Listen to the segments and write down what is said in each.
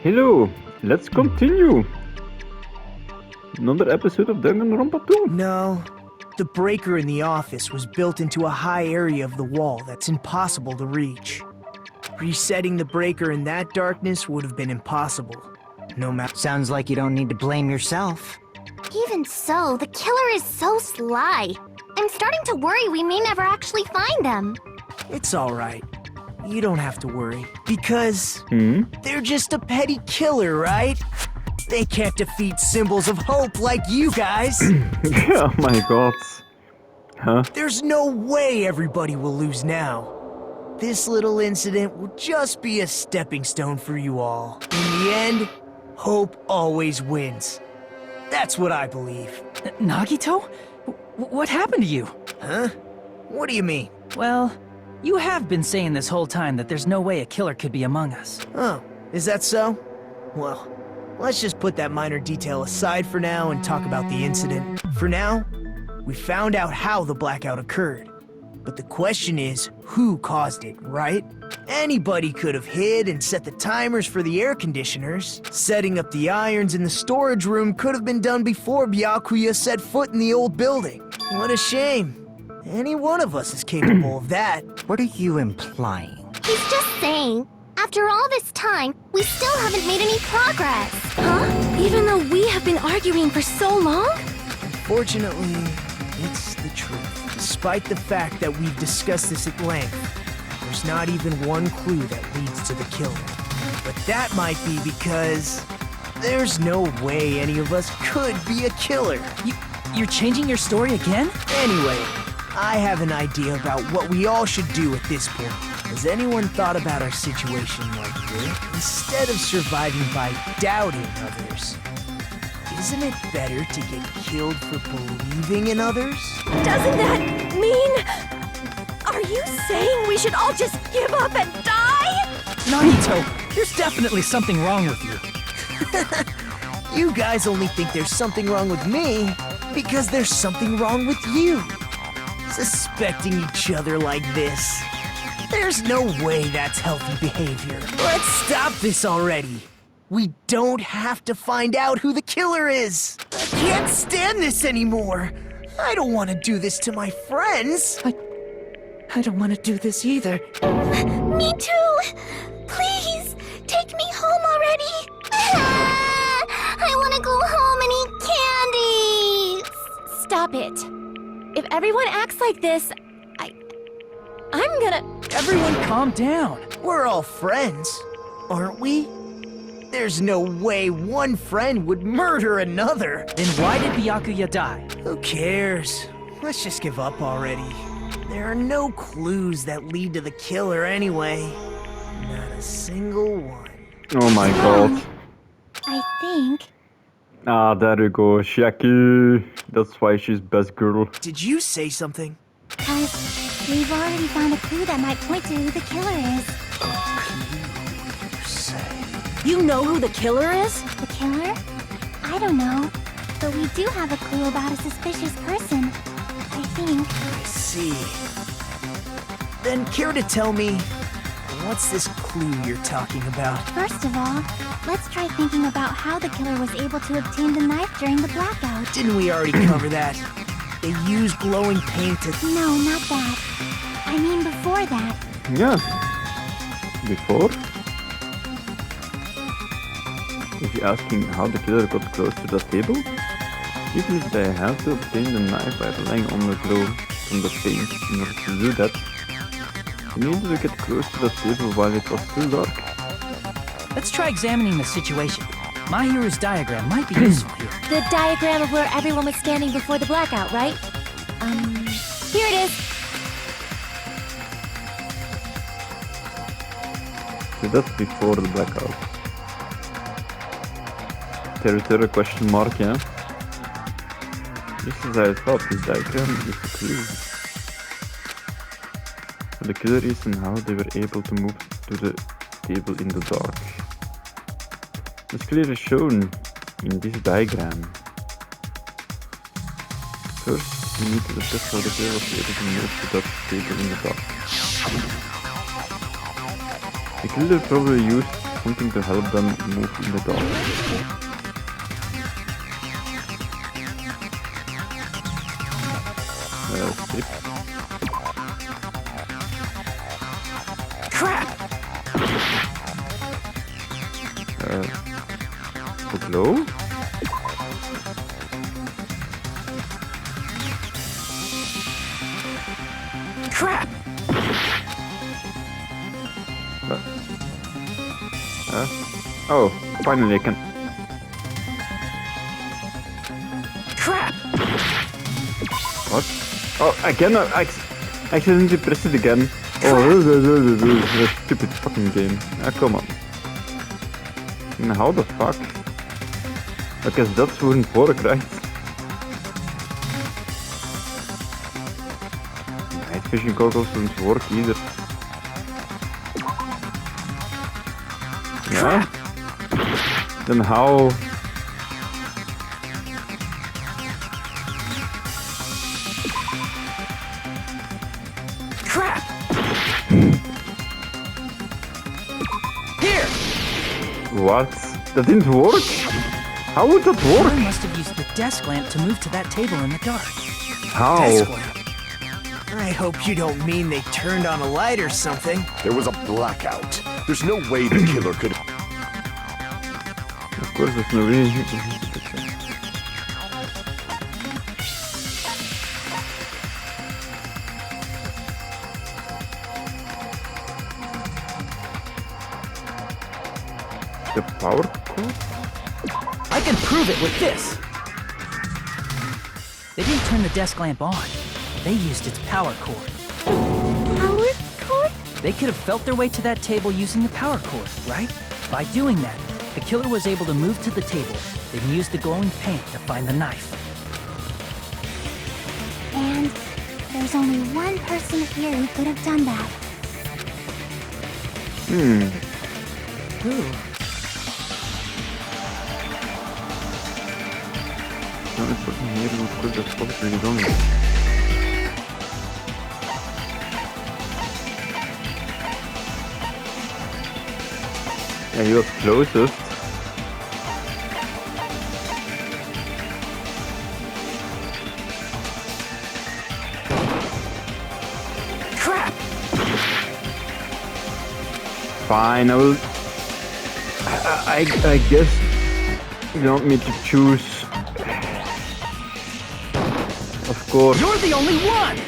Hello, let's continue. Another episode of Danganronpa 2. No, the breaker in the office was built into a high area of the wall that's impossible to reach. Resetting the breaker in that darkness would have been impossible. No matter. Sounds like you don't need to blame yourself. Even so, the killer is so sly. I'm starting to worry we may never actually find them. It's alright. You don't have to worry. Because they're just a petty killer, right? They can't defeat symbols of hope like you guys. Oh my god. Huh? There's no way everybody will lose now. This little incident will just be a stepping stone for you all. In the end, hope always wins. That's what I believe. Nagito? What happened to you? Huh? What do you mean? Well, you have been saying this whole time that there's no way a killer could be among us. Oh, is that so? Well, let's just put that minor detail aside for now and talk about the incident. For now, we found out how the blackout occurred. But the question is, who caused it, right? Anybody could have hid and set the timers for the air conditioners. Setting up the irons in the storage room could have been done before Byakuya set foot in the old building. What a shame. Any one of us is capable of that. What are you implying? He's just saying, after all this time, we still haven't made any progress. Huh? Even though we have been arguing for so long? Fortunately, it's the truth. Despite the fact that we've discussed this at length, there's not even one clue that leads to the killer. But that might be because there's no way any of us could be a killer. You're changing your story again? Anyway, I have an idea about what we all should do at this point. Has anyone thought about our situation like this? Instead of surviving by doubting others, isn't it better to get killed for believing in others? Doesn't that mean... Are you saying we should all just give up and die? Nagito, there's definitely something wrong with you. You guys only think there's something wrong with me because there's something wrong with you. Suspecting each other like this. There's no way that's healthy behavior. Let's stop this already. We don't have to find out who the killer is. I can't stand this anymore. I don't want to do this to my friends. I don't want to do this either. Me too! Please, take me home already! I want to go home and eat candy! Stop it. If everyone acts like this, I'm gonna... Everyone calm down. We're all friends, aren't we? There's no way one friend would murder another. Then why did Byakuya die? Who cares? Let's just give up already. There are no clues that lead to the killer anyway. Not a single one. Oh my god. I think... Ah, there you go, Shaki. That's why she's best girl. Did you say something? Because we've already found a clue that might point to who the killer is. You know who the killer is? The killer? I don't know. But we do have a clue about a suspicious person. I think. I see. Then care to tell me, what's this clue you're talking about? First of all, let's try thinking about how the killer was able to obtain the knife during the blackout. Didn't we already cover that? They used glowing paint to... No, not that. I mean before that. Yeah. Before? Is he asking how the killer got close to the table? Even if they have to obtain the knife by relying on the glow from the paint in order to do that, they needed to get close to the table while it was still dark. Let's try examining the situation. My hero's diagram might be useful here. The diagram of where everyone was standing before the blackout, right? Here it is. So that's before the blackout. Territory question mark, yeah? Just as I thought, this diagram is a clue. The killer is and how they were able to move to the table in the dark. It's clearly shown in this diagram. First, we need to discuss how the killer was able to move to that table in the dark. The killer probably used something to help them move in the dark. Strip. Crap! Glow? Crap! Oh, finally I can. Crap! What? Oh, I cannot. I accidentally pressed it again. Oh, stupid fucking game. Ah, come on. And how the fuck? I guess that's wouldn't work, right? Night fishing goggles don't work either. Yeah? Then how? Crap! Here! What? That didn't work? How would that Killer work? must have used the desk lamp to move to that table in the dark. How? Desk lamp. I hope you don't mean they turned on a light or something. There was a blackout. There's no way the killer could. Of course, there's no reason. The power cord? I can prove it with this! They didn't turn the desk lamp on. They used its power cord. Power cord? They could have felt their way to that table using the power cord, right? By doing that, the killer was able to move to the table, then use the glowing paint to find the knife. And there's only one person here who could have done that. Who? The only person here who could have possibly done it. Yeah, he was closest. Crap! Fine, I will. I guess you want me to choose. Of course. You're the only one!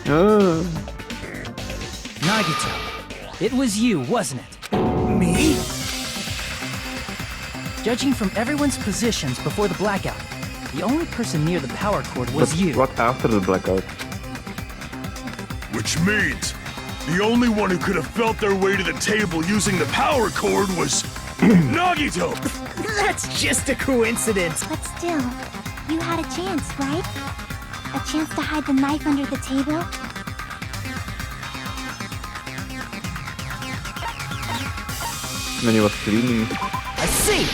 Ah. Nagito, it was you, wasn't it? Me? Judging from everyone's positions before the blackout, the only person near the power cord was But you. what after the blackout? Which means the only one who could have felt their way to the table using the power cord was Nagito! That's just a coincidence. But still, you had a chance, right? A chance to hide the knife under the table? When he was cleaning. I see!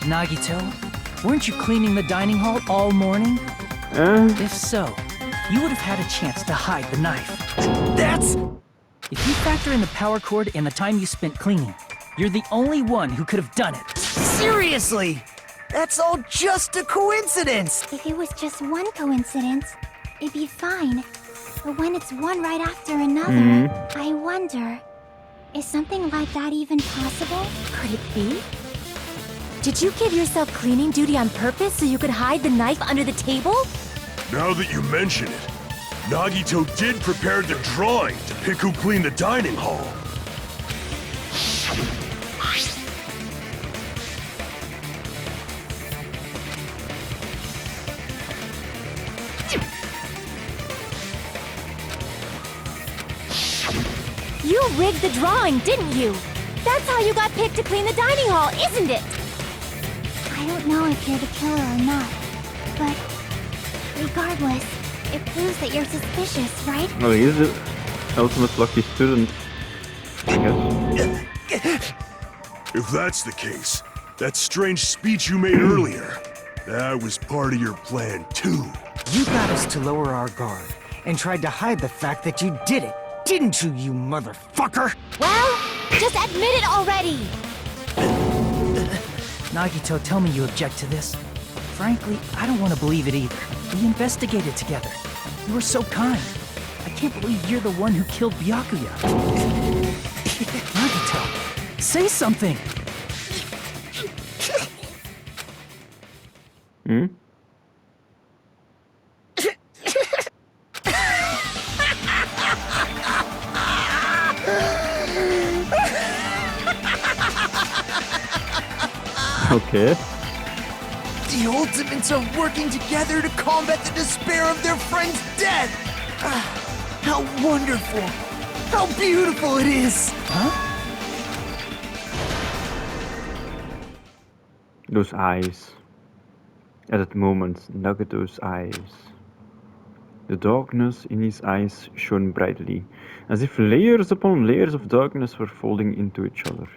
Nagito, weren't you cleaning the dining hall all morning? If so, you would have had a chance to hide the knife. That's... If you factor in the power cord and the time you spent cleaning, you're the only one who could have done it. Seriously! That's all just a coincidence! If it was just one coincidence, it'd be fine. But when it's one right after another, I wonder, is something like that even possible? Could it be? Did you give yourself cleaning duty on purpose so you could hide the knife under the table? Now that you mention it, Nagito did prepare the drawing to pick who cleaned the dining hall. You rigged the drawing, didn't you? That's how you got picked to clean the dining hall, isn't it? I don't know if you're the killer or not, but regardless, it proves that you're suspicious, right? Well, he is the ultimate lucky student, I guess. If that's the case, that strange speech you made earlier, that was part of your plan too. You got us to lower our guard and tried to hide the fact that you did it, didn't you, you motherfucker? Well, Just admit it already! Nagito, tell me you object to this. Frankly, I don't want to believe it either. We investigated together. You were so kind. I can't believe you're the one who killed Byakuya. Nagito, say something! Hmm? Okay. The Ultimates are working together to combat the despair of their friend's death! How wonderful! How beautiful it is! Those eyes. At that moment, Nagito's eyes. The darkness in his eyes shone brightly, as if layers upon layers of darkness were folding into each other.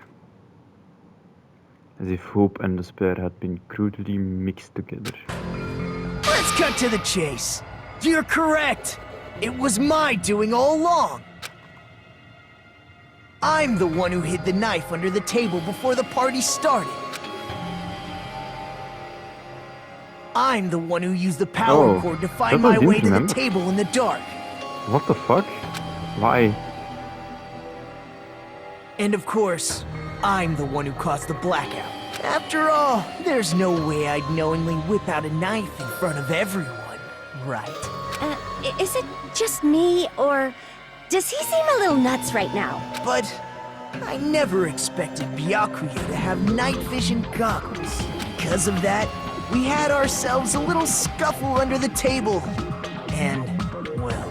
As if hope and despair had been crudely mixed together. Let's cut to the chase. You're correct. It was my doing all along. I'm the one who hid the knife under the table before the party started. I'm the one who used the power cord to find my way to the table in the dark. What the fuck? Why? And of course, I'm the one who caused the blackout. After all, there's no way I'd knowingly whip out a knife in front of everyone, right? Is it just me, or does he seem a little nuts right now? But I never expected Byakuya to have night vision goggles. Because of that, we had ourselves a little scuffle under the table. And, well,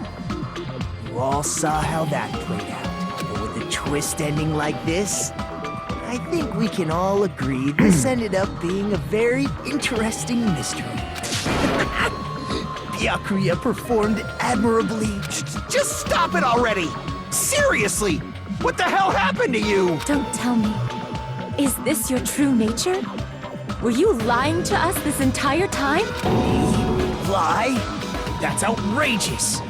you all saw how that played out. But with a twist ending like this, I think we can all agree this ended up being a very interesting mystery. Byakuya performed admirably. Just stop it already! Seriously! What the hell happened to you? Don't tell me. Is this your true nature? Were you lying to us this entire time? Lie? That's outrageous!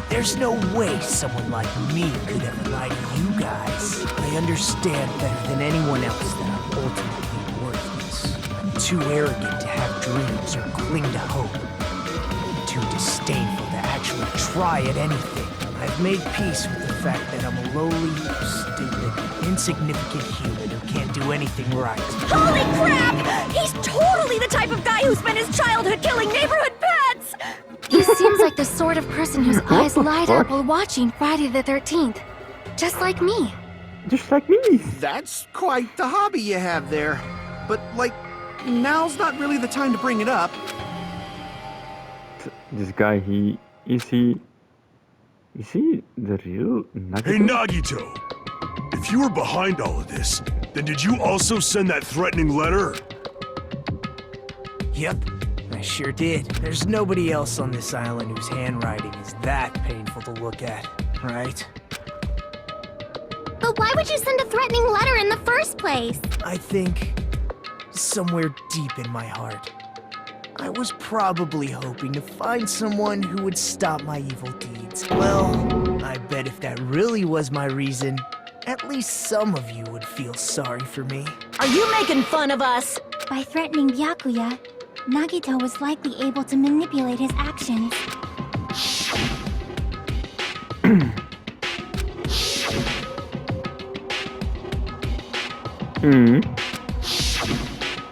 There's no way someone like me could ever lie to you guys. I understand better than anyone else that I'm ultimately worthless. I'm too arrogant to have dreams or cling to hope. Too disdainful to actually try at anything. I've made peace with the fact that I'm a lowly, stupid, insignificant human who can't do anything right. Holy crap! He's totally the type of guy who spent his childhood killing neighborhood pets! He seems like the sort of person whose eyes light up while watching Friday the 13th. Just like me. Just like me. That's quite the hobby you have there. But, like, now's not really the time to bring it up. This guy, is he the real Nagito? Hey, Nagito! If you were behind all of this, then did you also send that threatening letter? Yep, I sure did. There's nobody else on this island whose handwriting is that painful to look at, right? But why would you send a threatening letter in the first place? I think, somewhere deep in my heart, I was probably hoping to find someone who would stop my evil deeds. Well, I bet if that really was my reason, at least some of you would feel sorry for me. Are you making fun of us? By threatening Byakuya, Nagito was likely able to manipulate his actions.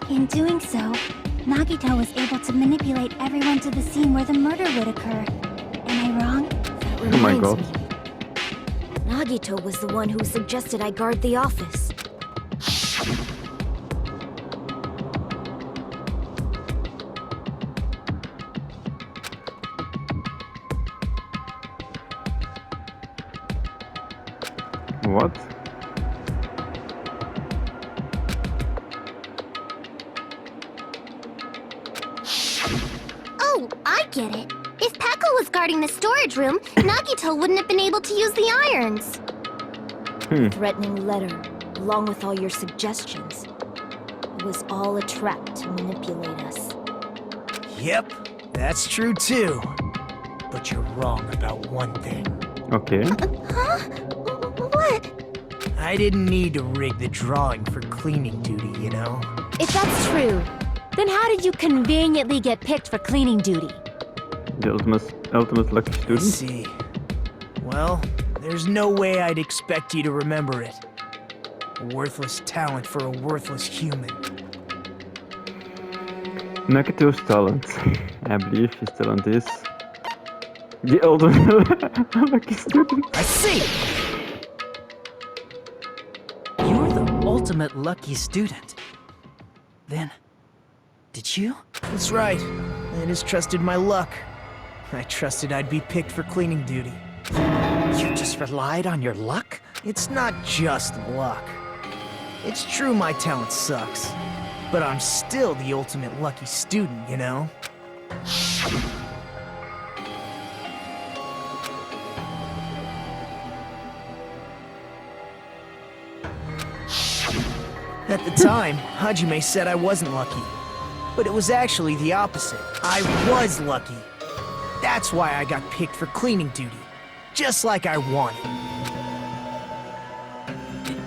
In doing so, Nagito was able to manipulate everyone to the scene where the murder would occur. Am I wrong? That Oh my reminds god. me. Nagito was the one who suggested I guard the office. What? Oh, I get it. If Peko was guarding the storage room, Nagito wouldn't have been able to use the irons. Threatening letter, along with all your suggestions. It was all a trap to manipulate us. Yep, that's true too. But you're wrong about one thing. Okay. Huh? What? I didn't need to rig the drawing for cleaning duty, you know? If that's true, then how did you conveniently get picked for cleaning duty? The ultimate lucky Let's student. see. Well, there's no way I'd expect you to remember it. A worthless talent for a worthless human. Nakato's talent. I believe his talent is the ultimate lucky student. I see! You're the ultimate lucky student. Then, did you? That's right. I just trusted my luck. I trusted I'd be picked for cleaning duty. You just relied on your luck? It's not just luck. It's true my talent sucks, but I'm still the ultimate lucky student, you know? At the time, Hajime said I wasn't lucky. But it was actually the opposite. I was lucky. That's why I got picked for cleaning duty. Just like I wanted.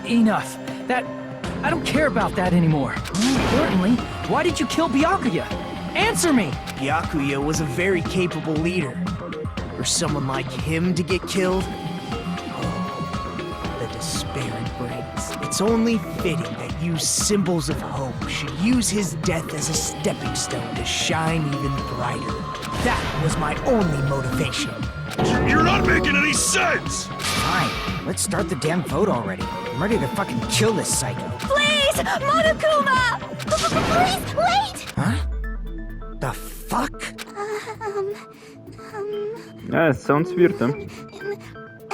Enough. I don't care about that anymore. More importantly, why did you kill Byakuya? Answer me! Byakuya was a very capable leader. For someone like him to get killed, oh, the despair it brings. It's only fitting that you symbols of hope should use his death as a stepping stone to shine even brighter. That was my only motivation. You're not making any sense! Fine, let's start the damn vote already. I'm ready to fucking kill this psycho. Please! Monokuma! Please, wait! Huh? The fuck? Yeah, it sounds weird, huh?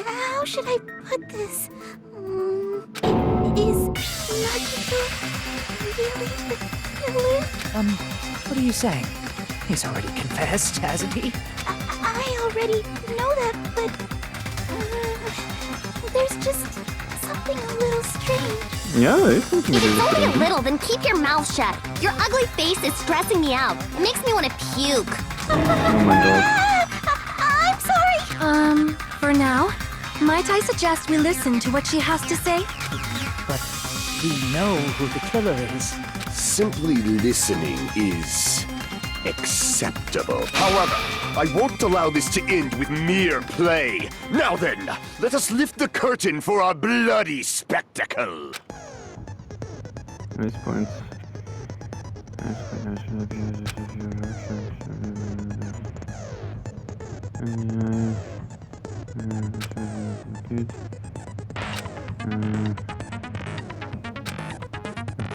How should I put this? Is Nagito really the killer? What are you saying? He's already confessed, hasn't he? I already know that, but there's just something a little strange. Yeah, it's something If it's really only a strange. little, then keep your mouth shut. Your ugly face is stressing me out. It makes me want to puke. Oh my god. I'm sorry. For now, might I suggest we listen to what she has to say? But we know who the killer is. Simply listening is acceptable. However, I won't allow this to end with mere play. Now then, let us lift the curtain for our bloody spectacle. Nice point.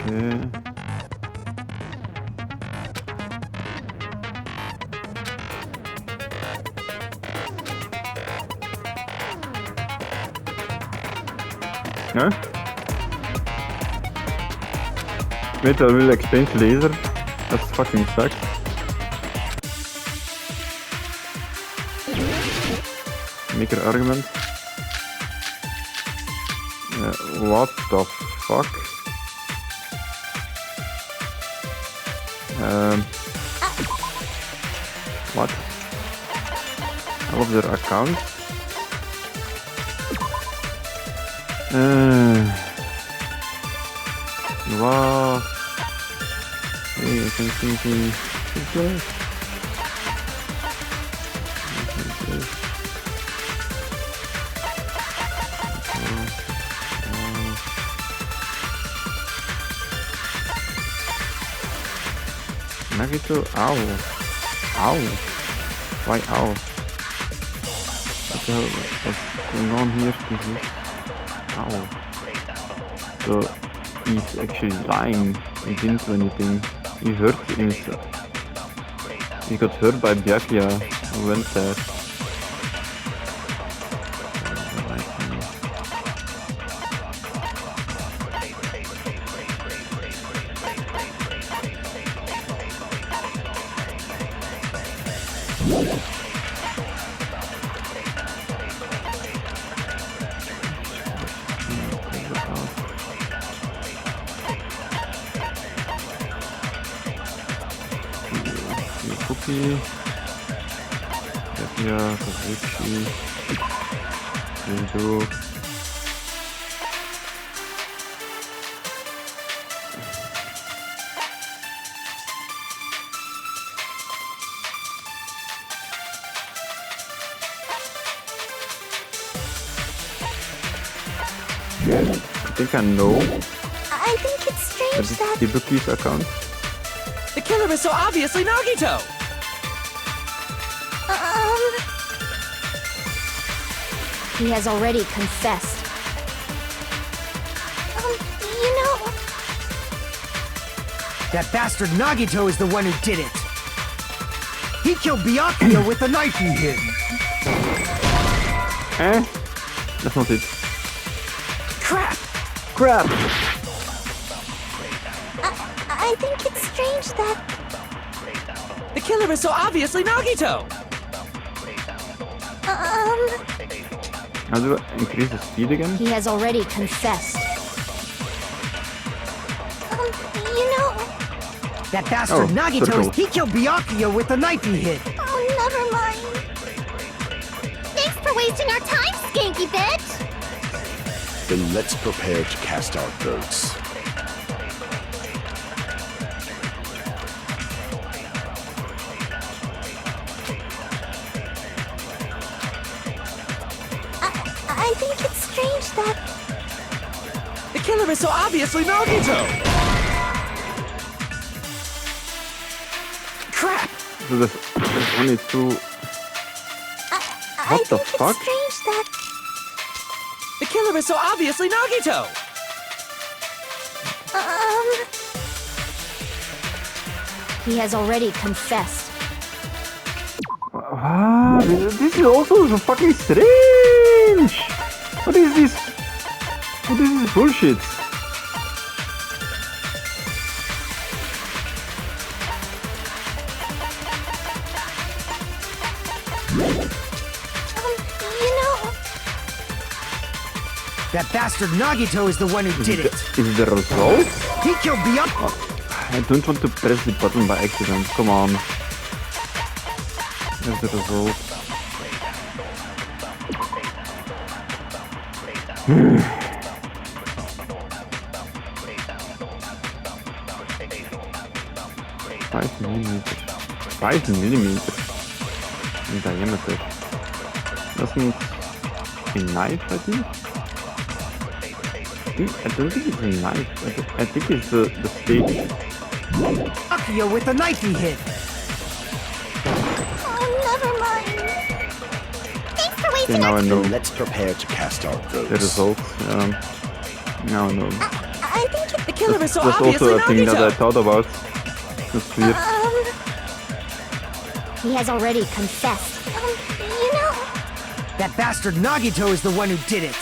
Okay. Huh? Wait, I will explain to later. That's fucking sucks. Make your argument. What the fuck? What? All of their accounts? Wow. Hey, I can see. Nagito, ow. Ow. Why ow? What the hell? What's going on here? Ow. So, he's actually lying. He didn't do anything. He hurt himself. He got hurt by Byakuya and went there. Cookie, Byakuya, Kazuchi, Yudo. I think I know I think it's strange that it's that... Ibuki's account. The killer is so obviously Nagito! He has already confessed. You know... That bastard Nagito is the one who did it. He killed Byakuya with the knife he hid. Eh? That's not it. Crap! Crap! I think it's strange that... The killer is so obviously Nagito! How do I increase the speed again? He has already confessed. You know... That bastard Oh, Nagito circle. he killed Byakuya with the knife he hid. Oh, never mind. Thanks for wasting our time, skanky bitch! Then let's prepare to cast our votes. I think it's strange that... The killer is so obviously Nagito! Crap! So there's only two. I What the think fuck? it's strange that... The killer is so obviously Nagito! He has already confessed. Ah, this is also so fucking strange! What is this? What is this bullshit? You know... That bastard Nagito is the one who did it. Is the result? He killed Byakuya. I don't want to press the button by accident. Come on. That's the result. Five millimeters. 5 millimeters in diameter. Doesn't a knife, I think? I don't think it's a knife. I think it's the stake. Byakuya with the knife he hid. Oh, never mind. Thanks for Okay, wasting now our... I know Let's prepare to cast our the votes. result. Now I know. I think it... The killer is so That's obviously also a thing that I Nagito! thought about. That's weird. He has already confessed. You know... That bastard Nagito is the one who did it.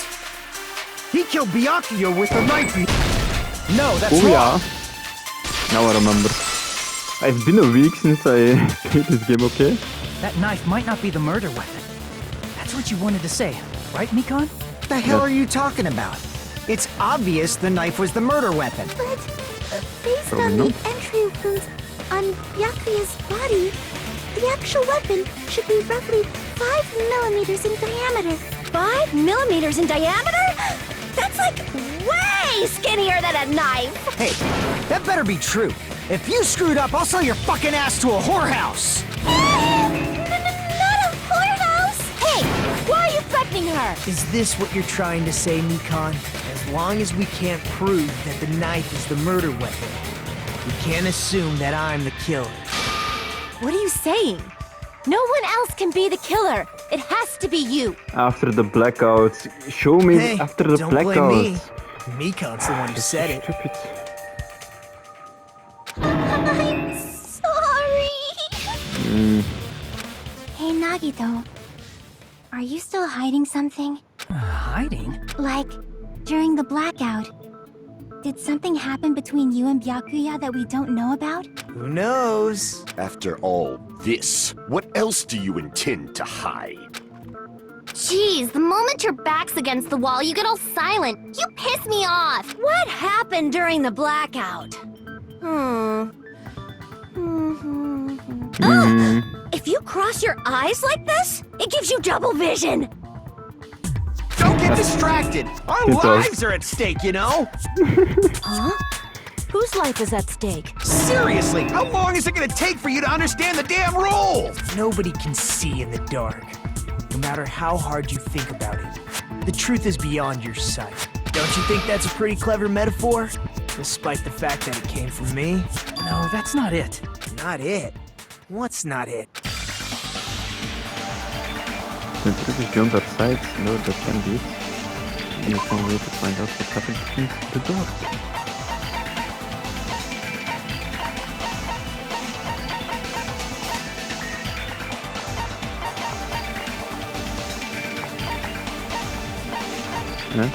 He killed Byakuya with the knife he... No, that's Oh wrong. yeah. Now I remember. It's been a week since I played this game, okay? That knife might not be the murder weapon. That's what you wanted to say, right, Mikon? What the hell are you talking about? It's obvious the knife was the murder weapon. But based Probably on not. the entry wounds on Byakuya's body, the actual weapon should be roughly 5 millimeters in diameter. 5 millimeters in diameter? That's like way skinnier than a knife! Hey, that better be true. If you screwed up, I'll sell your fucking ass to a whorehouse. Not a whorehouse! Hey, why are you threatening her? Is this what you're trying to say, Mikon? As long as we can't prove that the knife is the murder weapon, we can't assume that I'm the killer. What are you saying? No one else can be the killer. It has to be you. After the blackouts. Show me Hey, after the don't blame me. blackouts. Mikon's the one who said it. Stupid. I'm sorry. Hey, Nagito. Are you still hiding something? Hiding? Like, during the blackout, did something happen between you and Byakuya that we don't know about? Who knows? After all this, what else do you intend to hide? Jeez, the moment your back's against the wall, you get all silent. You piss me off. What happened during the blackout? If you cross your eyes like this, it gives you double vision. Don't get distracted. Our It does. lives are at stake, you know? Huh? Whose life is at stake? Seriously, how long is it gonna take for you to understand the damn rules? Nobody can see in the dark, no matter how hard you think about it. The truth is beyond your sight. Don't you think that's a pretty clever metaphor? Despite the fact that it came from me? No, that's not it. Not it? What's not it? The truth is beyond our sight. No, that can be it. And there's no way to find out what happened in the dark. Yeah.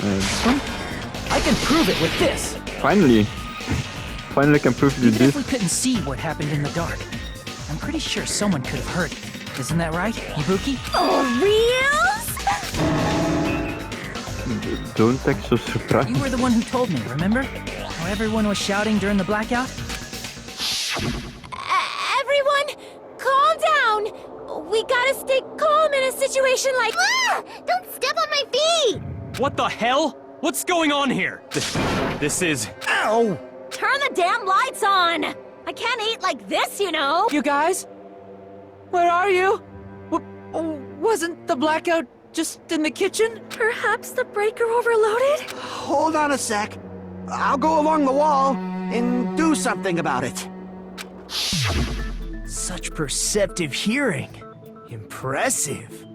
This one? I can prove it with this. Finally! Finally I can prove you Even if we this. couldn't see what happened in the dark, I'm pretty sure someone could have heard it. Isn't that right, Ibuki? Oh, reals? Don't act so surprised. You were the one who told me, remember? How everyone was shouting during the blackout? Everyone, calm down. We gotta stay calm in a situation like... Ah! Don't step on my feet! What the hell? What's going on here? This is... Ow! Turn the damn lights on! I can't eat like this, you know! You guys? Where are you? Wasn't the blackout just in the kitchen? Perhaps the breaker overloaded? Hold on a sec. I'll go along the wall and do something about it. Such perceptive hearing. Impressive.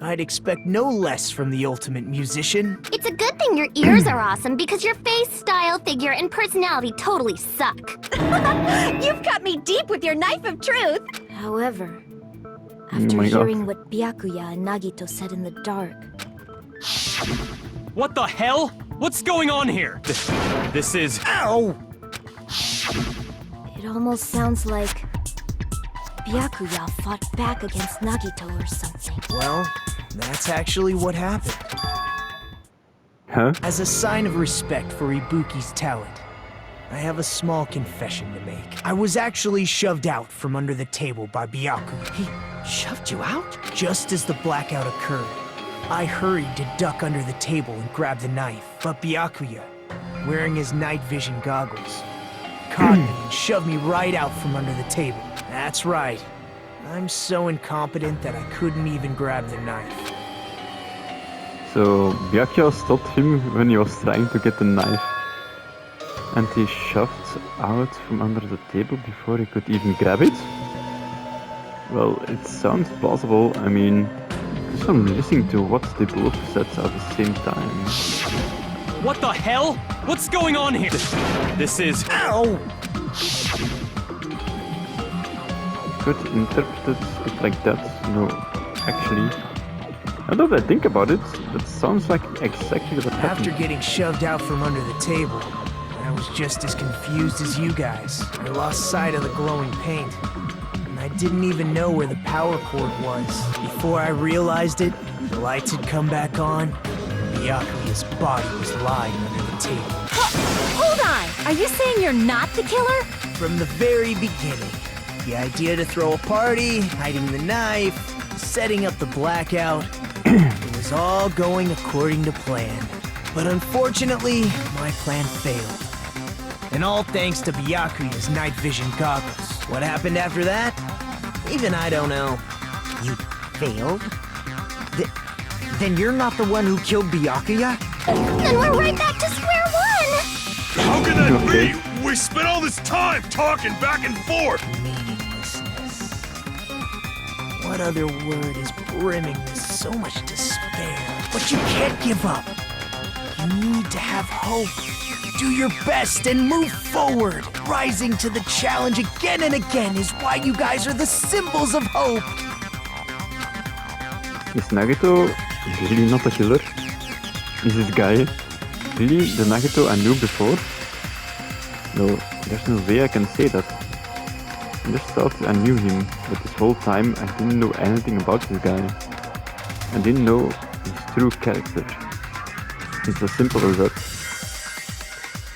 I'd expect no less from the ultimate musician. It's a good thing your ears are awesome because your face, style, figure, and personality totally suck. You've cut me deep with your knife of truth! However, Oh after my God. hearing what Byakuya and Nagito said in the dark, What the hell? What's going on here? This is... Ow! it almost sounds like Byakuya fought back against Nagito or something. Well, that's actually what happened. Huh? As a sign of respect for Ibuki's talent, I have a small confession to make. I was actually shoved out from under the table by Byakuya. He shoved you out? Just as the blackout occurred, I hurried to duck under the table and grab the knife. But Byakuya, wearing his night vision goggles, caught me and shoved me right out from under the table. That's right. I'm so incompetent that I couldn't even grab the knife. So Byakuya stopped him when he was trying to get the knife. And he shoved out from under the table before he could even grab it? Well, it sounds plausible. I mean, just from listening to what they both said at the same time. What the hell? What's going on here? This is... Ow! Could interpret it like that. No, actually. Now that I think about it, that sounds like exactly what After happened. getting shoved out from under the table, I was just as confused as you guys. I lost sight of the glowing paint, and I didn't even know where the power cord was. Before I realized it, the lights had come back on, and Byakuya's body was lying under the table. Hold on! Are you saying you're not the killer? From the very beginning, the idea to throw a party, hiding the knife, setting up the blackout, it was all going according to plan. But unfortunately, my plan failed. And all thanks to Byakuya's night vision goggles. What happened after that? Even I don't know. You failed? Then you're not the one who killed Byakuya? Then we're right back to square one! How can that Okay. be? We spent all this time talking back and forth. Meaninglessness. What other word is brimming with so much despair? But you can't give up. You need to have hope. Do your best and move forward. Rising to the challenge again and again is why you guys are the symbols of hope. Is Nagito really not a killer? Is this guy really the Nagito I knew before? No, there's no way I can say that. I just thought I knew him, but this whole time I didn't know anything about this guy. I didn't know his true character. It's as simple as that.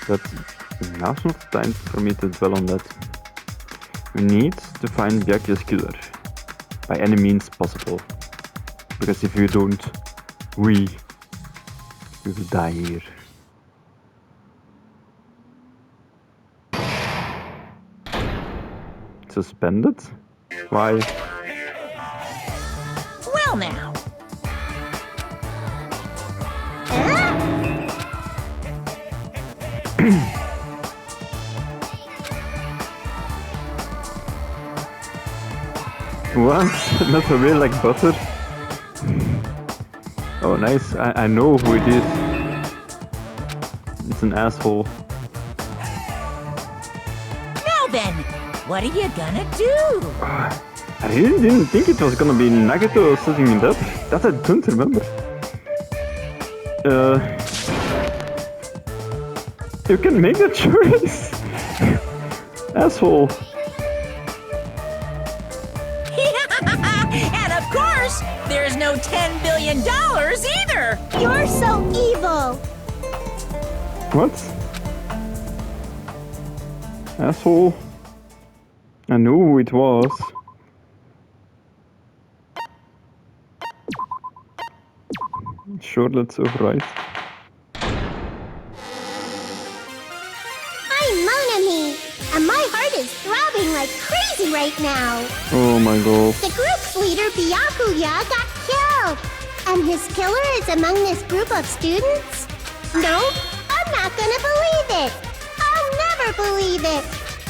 But now's not the time for me to dwell on that. We need to find Byakuya's killer, by any means possible. Because if you don't, we will die here. suspended? Why? Well now. What? Not so real like butter? Oh nice, I know who it is. It's an asshole. Now then, what are you gonna do? I really didn't think it was gonna be Nagato setting it up. That I don't remember. You can make that choice. Asshole. And of course, there's no $10 billion either! You're so evil! What? Asshole. I knew who it was. Sure, that's alright. I'm Monami, and my heart is throbbing like crazy right now. Oh my god. The group's leader, Byakuya, got killed. And his killer is among this group of students? No, I'm not gonna believe it. I'll never believe it.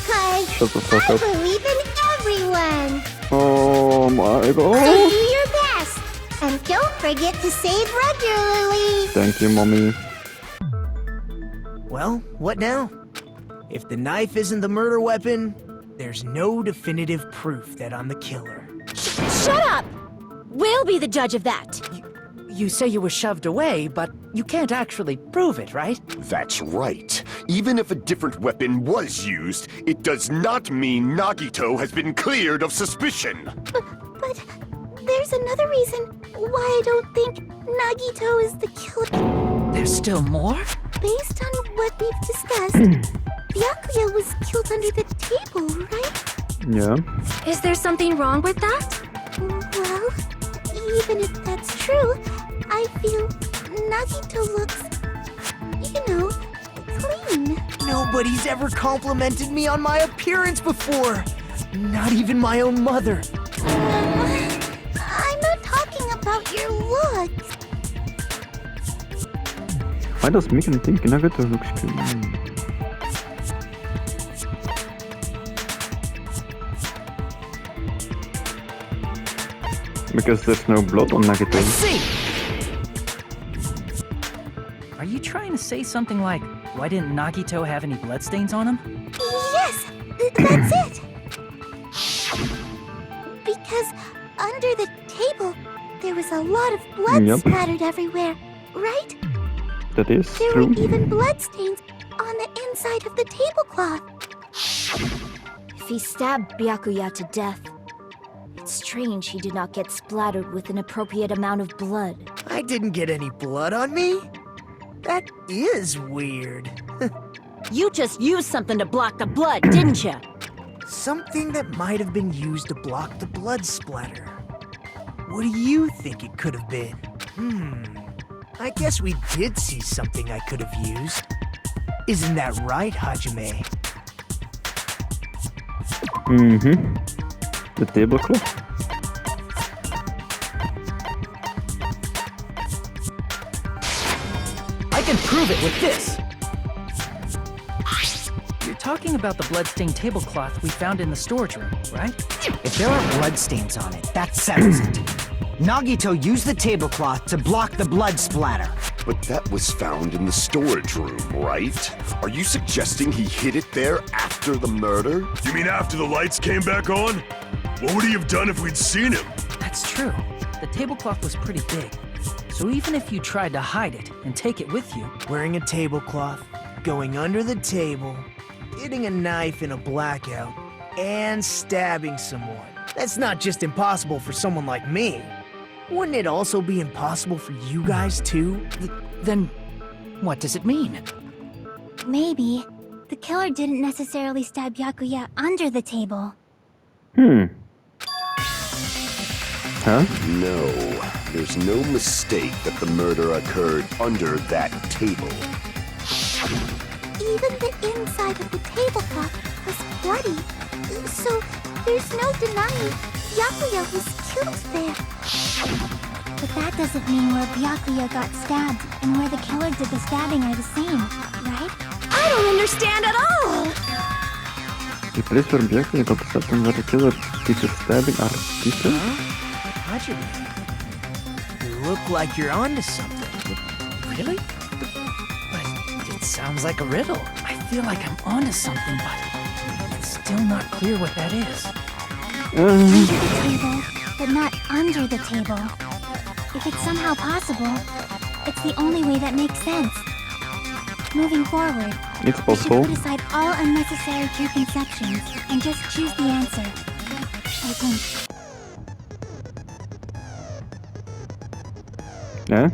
'Cause Shut the fuck I up. believe in everyone. Oh my So god. do your best. And don't forget to save regularly. Thank you, mommy. Well, what now? If the knife isn't the murder weapon, there's no definitive proof that I'm the killer. Shut up! We'll be the judge of that. You say you were shoved away, but you can't actually prove it, right? That's right. Even if a different weapon was used, it does not mean Nagito has been cleared of suspicion. But there's another reason why I don't think Nagito is the killer. There's still more? Based on what we've discussed, Byakuya was killed under the table, right? Yeah. Is there something wrong with that? Well, even if that's true, I feel Nagito looks, clean. Nobody's ever complimented me on my appearance before. Not even my own mother. I'm not talking about your looks. Why does Mikan think Nagato looks clean? Because there's no blood on Nagato. I see! Are you trying to say something like, why didn't Nagito have any bloodstains on him? Yes, that's it. Because under the table, there was a lot of blood splattered everywhere, right? That is There true. were even bloodstains on the inside of the tablecloth. If he stabbed Byakuya to death, it's strange he did not get splattered with an appropriate amount of blood. I didn't get any blood on me? That is weird. You just used something to block the blood, didn't you? Something that might have been used to block the blood splatter. What do you think it could have been? I guess we did see something I could have used. Isn't that right, Hajime? Mm-hmm. The tablecloth. I can prove it with this! You're talking about the bloodstained tablecloth we found in the storage room, right? If there are bloodstains on it, that settles it. Nagito used the tablecloth to block the blood splatter. But that was found in the storage room, right? Are you suggesting he hid it there after the murder? You mean after the lights came back on? What would he have done if we'd seen him? That's true. The tablecloth was pretty big. So even if you tried to hide it and take it with you... Wearing a tablecloth, going under the table, getting a knife in a blackout, and stabbing someone. That's not just impossible for someone like me. Wouldn't it also be impossible for you guys too? Then what does it mean? Maybe the killer didn't necessarily stab Byakuya under the table. Huh? No, there's no mistake that the murder occurred under that table. Even the inside of the tablecloth was bloody. So There's no denying Byakuya was killed there. But that doesn't mean where Byakuya got stabbed and where the killer did the stabbing are the same, right? I don't understand at all! The place where Byakuya got stabbed and where the killer did the stabbing are different? What you mean? You look like you're onto something. Really? But it sounds like a riddle. I feel like I'm onto something, but it's still not clear what that is. Under the table, but not under the table. If it's somehow possible, it's the only way that makes sense. Moving forward, It's we should possible. put aside all unnecessary preconceptions and just choose the answer. I think. Yeah?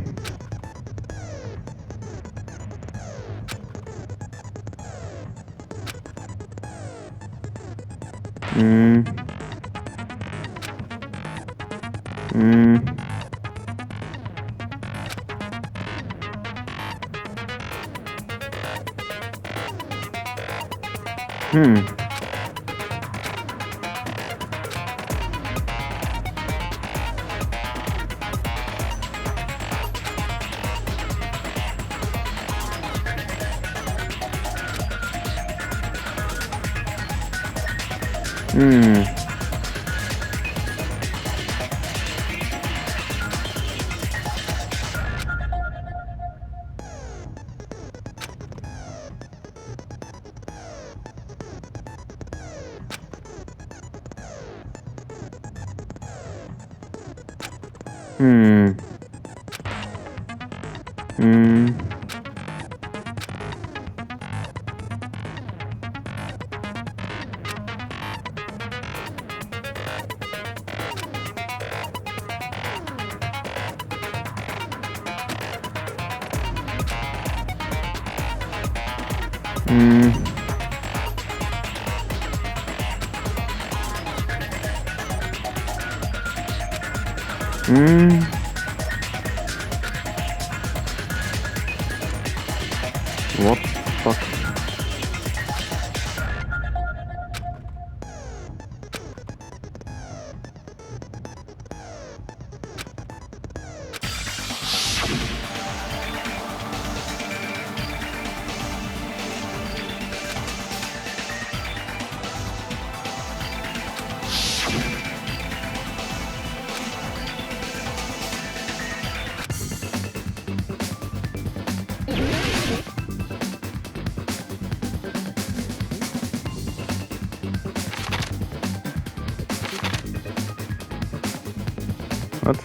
What the fuck? What?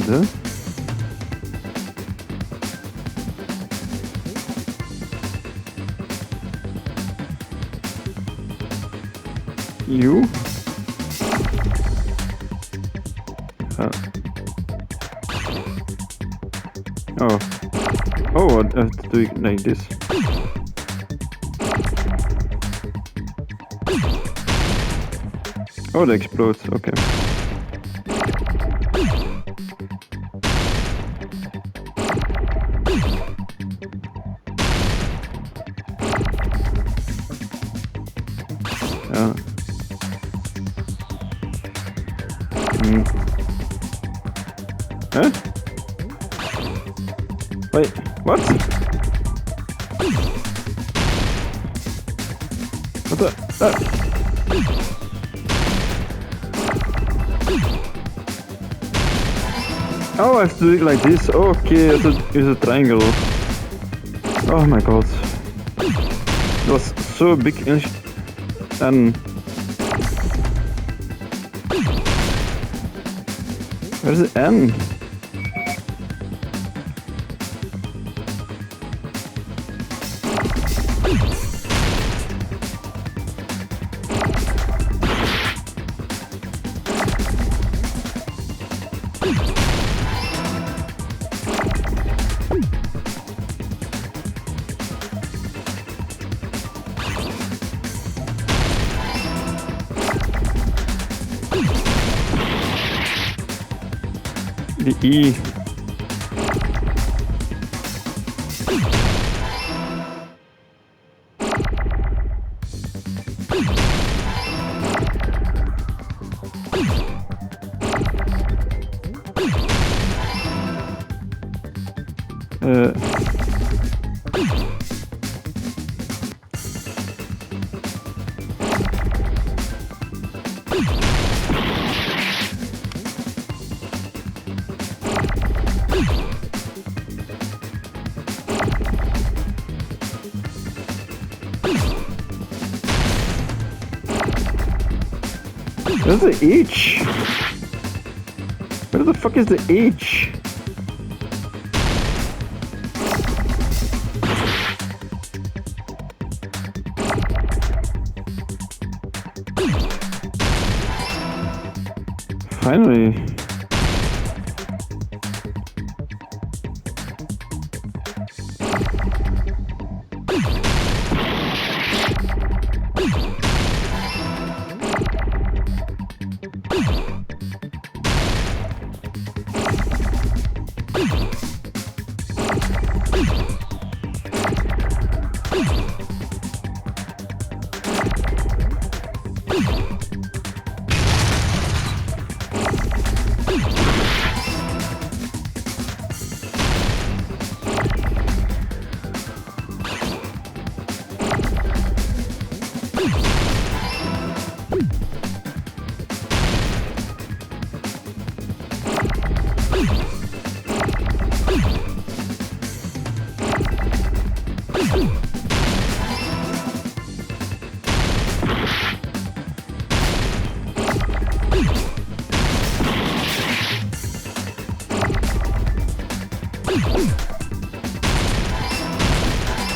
The? You? Oh. Oh, I have to do it like this. Oh, that explodes, okay. Yeah. Huh? Wait, what? What the? Oh, I have to do it like this. Okay, it's a triangle. Oh my god. It was so big and... Where's the N? The E. Where's the H? Where the fuck is the H? Finally.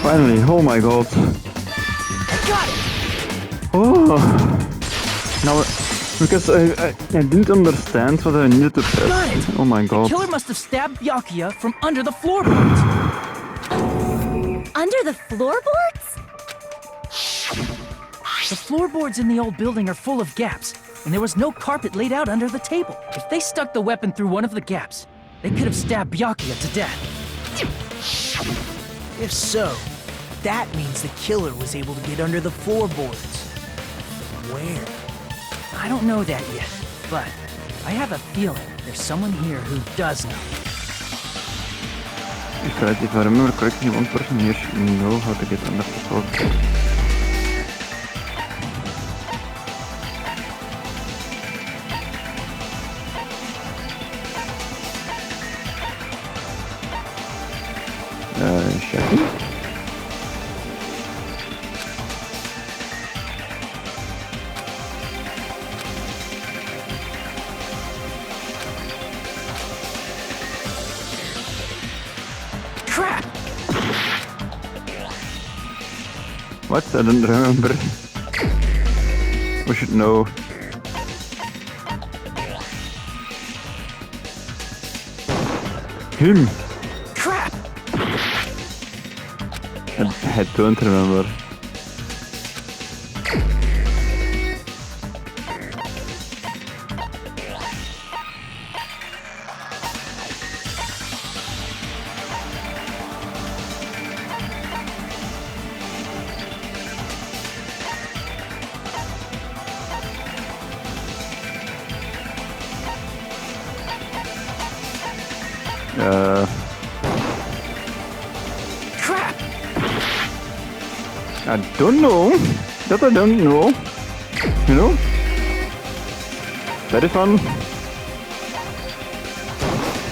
Finally, oh my god. Got it! Oh! Now, because I didn't understand what I needed to press. Oh my god. The killer must have stabbed Byakuya from under the floorboards. Under the floorboards? The floorboards in the old building are full of gaps, and there was no carpet laid out under the table. If they stuck the weapon through one of the gaps, they could have stabbed Byakuya to death. If so, that means the killer was able to get under the floorboards. Where? I don't know that yet, but I have a feeling there's someone here who does know. If I remember correctly, one person here should know how to get under the floorboard. Checking. Crap! What? I don't remember. We should know. Him! Crap! I don't remember. Crap! I don't know. That I don't know. You know? Very fun.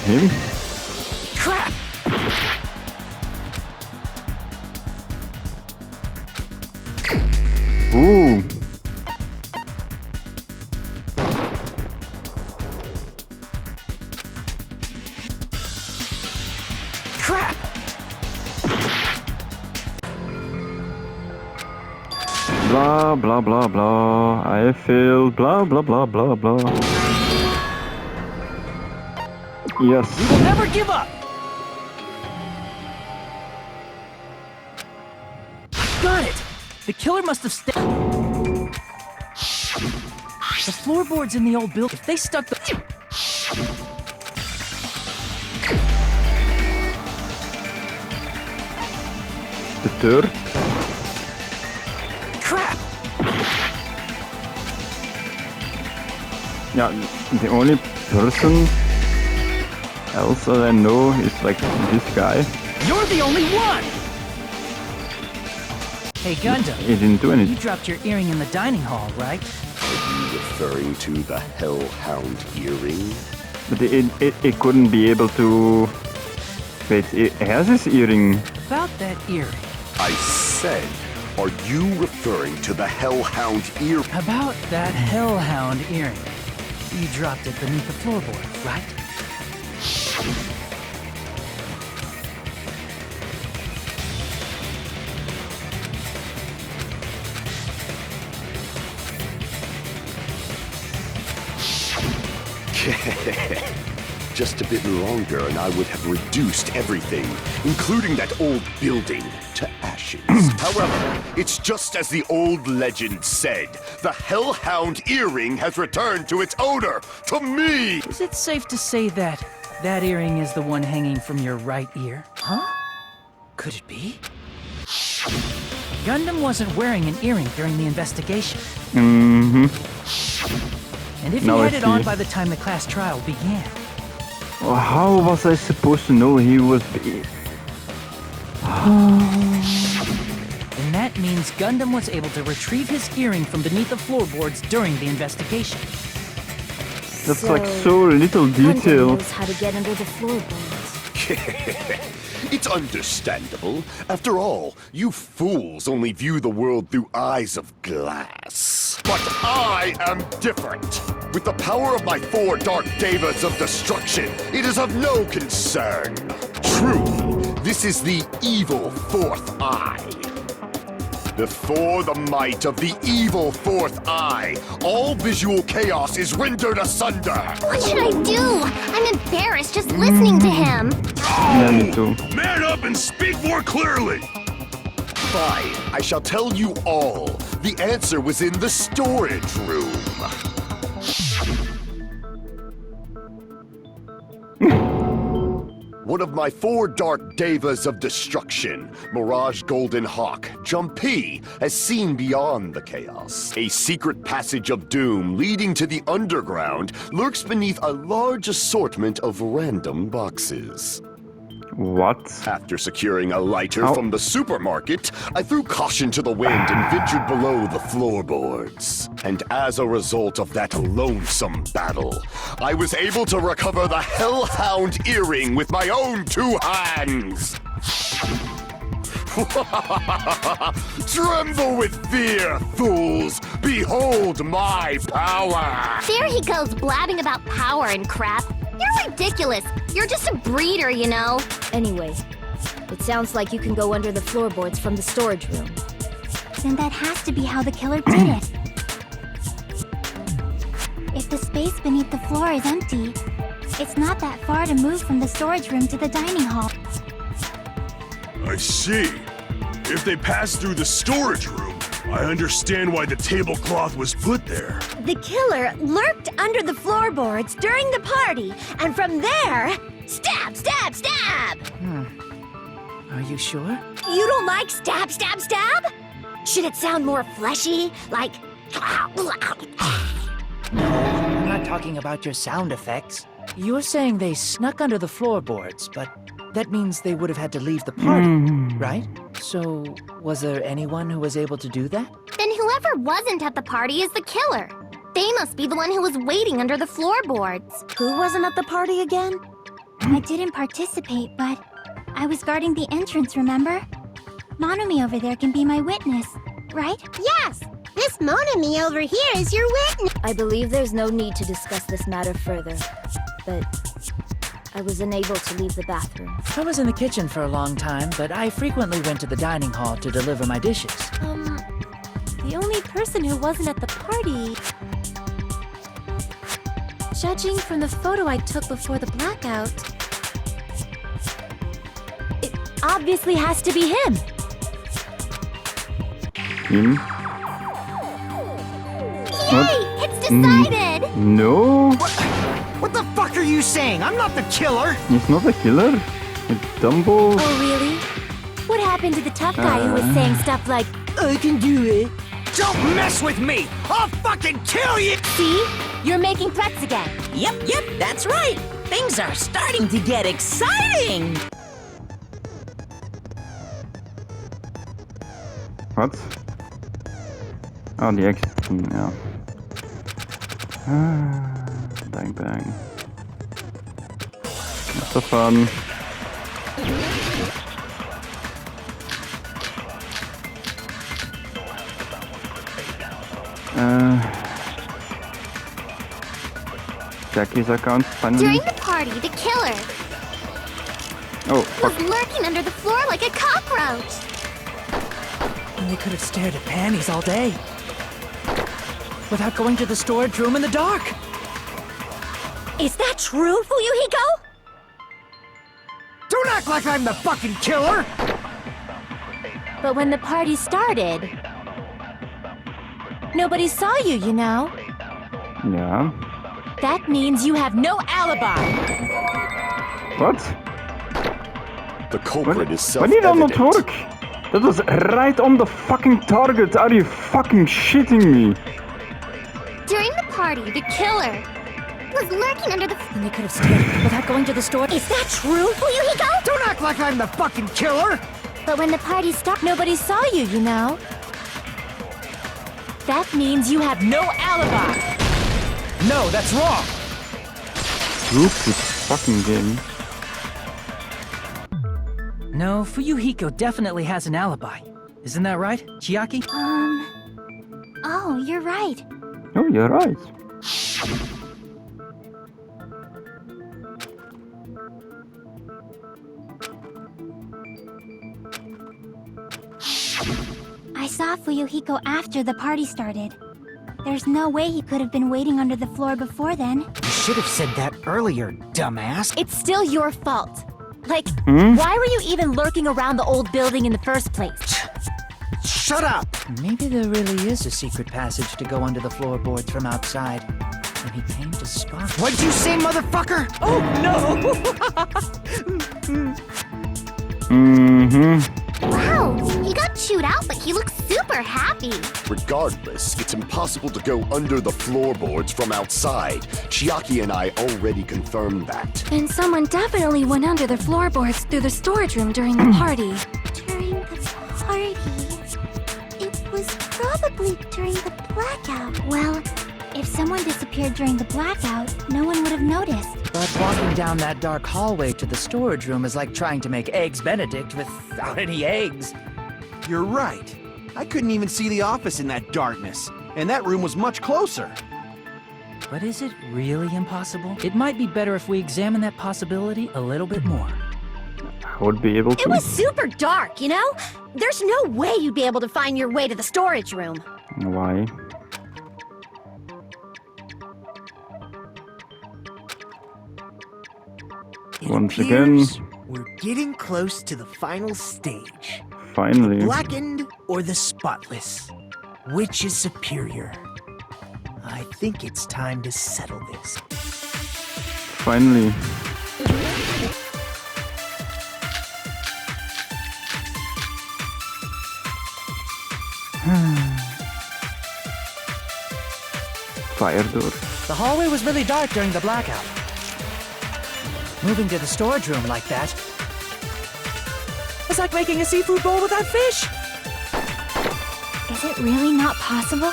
Him. Crap! Ooh. Crap! Blah blah blah blah. I failed. Blah blah blah blah blah. Yes. We will never give up! Got it! The killer must have the floorboards in the old building. If they stuck the third. crap! Yeah, the only person else that I know is like this guy. You're the only one! Hey, Gundam. He didn't do You anything. dropped your earring in the dining hall, right? Are you referring to the Hellhound earring? But it couldn't be able to... Wait, it has his earring. About that earring. I said, are you referring to the Hellhound earring? About that Hellhound earring. You dropped it beneath the floorboard, right? Just a bit longer and I would have reduced everything, including that old building, to ashes. However, it's just as the old legend said. The Hellhound earring has returned to its owner, to me! Is it safe to say that that earring is the one hanging from your right ear? Huh? Could it be? Gundam wasn't wearing an earring during the investigation. Mm-hmm. And if he Now I had it on see. by the time the class trial began, Well, how was I supposed to know he was... then that means Gundam was able to retrieve his earring from beneath the floorboards during the investigation. That's like so little Gundam detail. knows how to get under the floorboards. It's understandable. After all, you fools only view the world through eyes of glass. But I am different. With the power of my 4 dark devas of destruction, it is of no concern. Truly, this is the evil 4th eye. Before the might of the evil 4th eye, all visual chaos is rendered asunder. What should I do? I'm embarrassed just listening to him. Yeah, me too. Man up and speak more clearly! Fine, I shall tell you all. The answer was in the storage room. One of my 4 dark devas of destruction, Mirage Golden Hawk, Jumpy, has seen beyond the chaos. A secret passage of doom leading to the underground lurks beneath a large assortment of random boxes. What? After securing a lighter Ow. from the supermarket, I threw caution to the wind and ventured below the floorboards. And as a result of that lonesome battle, I was able to recover the Hellhound earring with my own 2 hands. Tremble with fear, fools! Behold my power! There he goes blabbing about power and crap. You're ridiculous. You're just a breeder, you know. Anyway, it sounds like you can go under the floorboards from the storage room. Then that has to be how the killer did it. If the space beneath the floor is empty, it's not that far to move from the storage room to the dining hall. I see. If they passed through the storage room, I understand why the tablecloth was put there. The killer lurked under the floorboards during the party, and from there, stab, stab, stab! are you sure? You don't like stab, stab, stab? Should it sound more fleshy? Like... I'm not talking about your sound effects. You're saying they snuck under the floorboards, but that means they would have had to leave the party, right? So, was there anyone who was able to do that? Then whoever wasn't at the party is the killer. They must be the one who was waiting under the floorboards. Who wasn't at the party again? I didn't participate, but I was guarding the entrance, remember? Monami over there can be my witness, right? Yes! This Monami over here is your witness. I believe there's no need to discuss this matter further, but I was unable to leave the bathroom. I was in the kitchen for a long time, but I frequently went to the dining hall to deliver my dishes. The only person who wasn't at the party... Judging from the photo I took before the blackout... It obviously has to be him. Him? Yay! It's decided! No, What the fuck are you saying? I'm not the killer! he's not a killer. It's Dumbo. Oh, really? What happened to the tough guy who was saying stuff like, I can do it? Don't mess with me! I'll fucking kill you! See? You're making threats again. Yep, that's right. Things are starting to get exciting. What? Oh, the exit. Yeah. Bang bang. That's so fun. Jackie's account finally. During the party, the killer Oh, fuck. was lurking under the floor like a cockroach. And they could have stared at panties all day. Without going to the storage room in the dark. Is that true, Fuyuhiko? Don't act like I'm the fucking killer! But when the party started, nobody saw you, you know? Yeah. That means you have no alibi. What? The culprit is When did that not self-evident. work? That was right on the fucking target. Are you fucking shitting me? During the party, the killer was lurking under the... And they could have stared without going to the store. Is that true, Fuyuhiko? Don't act like I'm the fucking killer! But when the party started, nobody saw you, you know? That means you have no alibi. No, that's wrong! Group this fucking game. No, Fuyuhiko definitely has an alibi. Isn't that right, Chiaki? Oh, you're right. Oh, you're right. I saw Fuyuhiko after the party started. There's no way he could have been waiting under the floor before then. You should have said that earlier, dumbass. It's still your fault. Like, why were you even lurking around the old building in the first place? Shut up! Maybe there really is a secret passage to go under the floorboards from outside. And he came to spot. What'd you say, motherfucker? Oh no! Wow, he got chewed out, but he looks super happy. Regardless, it's impossible to go under the floorboards from outside. Chiaki and I already confirmed that. Then someone definitely went under the floorboards through the storage room during the party. During the party... It was probably during the blackout. Well, if someone disappeared during the blackout, no one would have noticed. But walking down that dark hallway to the storage room is like trying to make Eggs Benedict without any eggs. You're right. I couldn't even see the office in that darkness, and that room was much closer. But is it really impossible? It might be better if we examine that possibility a little bit more. I would be able to. It was super dark, you know? There's no way you'd be able to find your way to the storage room. Why? Once again, We're getting close to the final stage. finally. Blackened or the spotless? Which is superior? I think it's time to settle this. Finally. Fire door. The hallway was really dark during the blackout. Moving to the storage room like that... It's like making a seafood bowl without fish! Is it really not possible?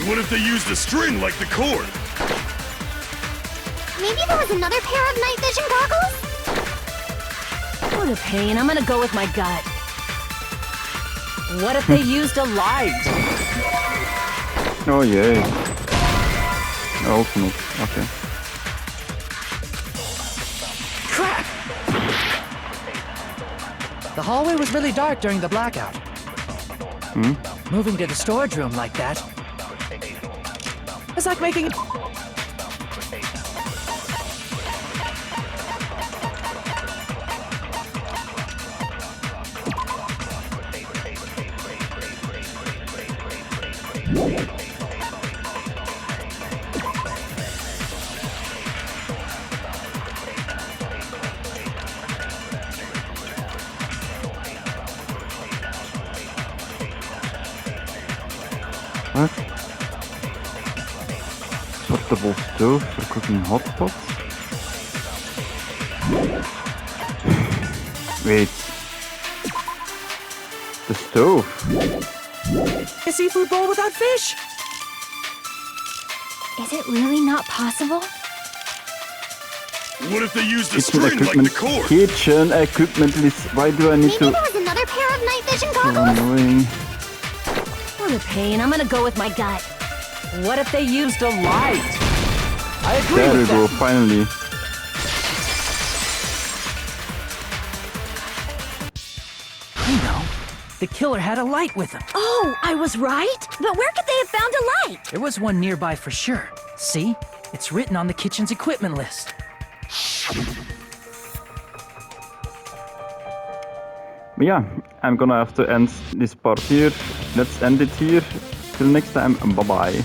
What if they used a string like the cord? Maybe there was another pair of night vision goggles? What a pain. I'm gonna go with my gut. What if they used a light? Oh yay. Also not. Okay. Crap! The hallway was really dark during the blackout. Moving to the storage room like that... It's like making... What? portable stove for cooking hot pots? Wait. The stove? A seafood bowl without fish? Is it really not possible? What if they used a Kitchen string like the equipment. cord? Kitchen equipment list. Why do I need Maybe to? there was another pair of night vision So goggles? annoying. What a pain. I'm gonna go with my gut. What if they used a light? I agree There we with go, that. finally. I know. The killer had a light with him. Oh, I was right? But where could they have found a light? There was one nearby for sure. See? It's written on the kitchen's equipment list. But yeah, I'm gonna have to end this part here. Let's end it here. Till next time, bye bye.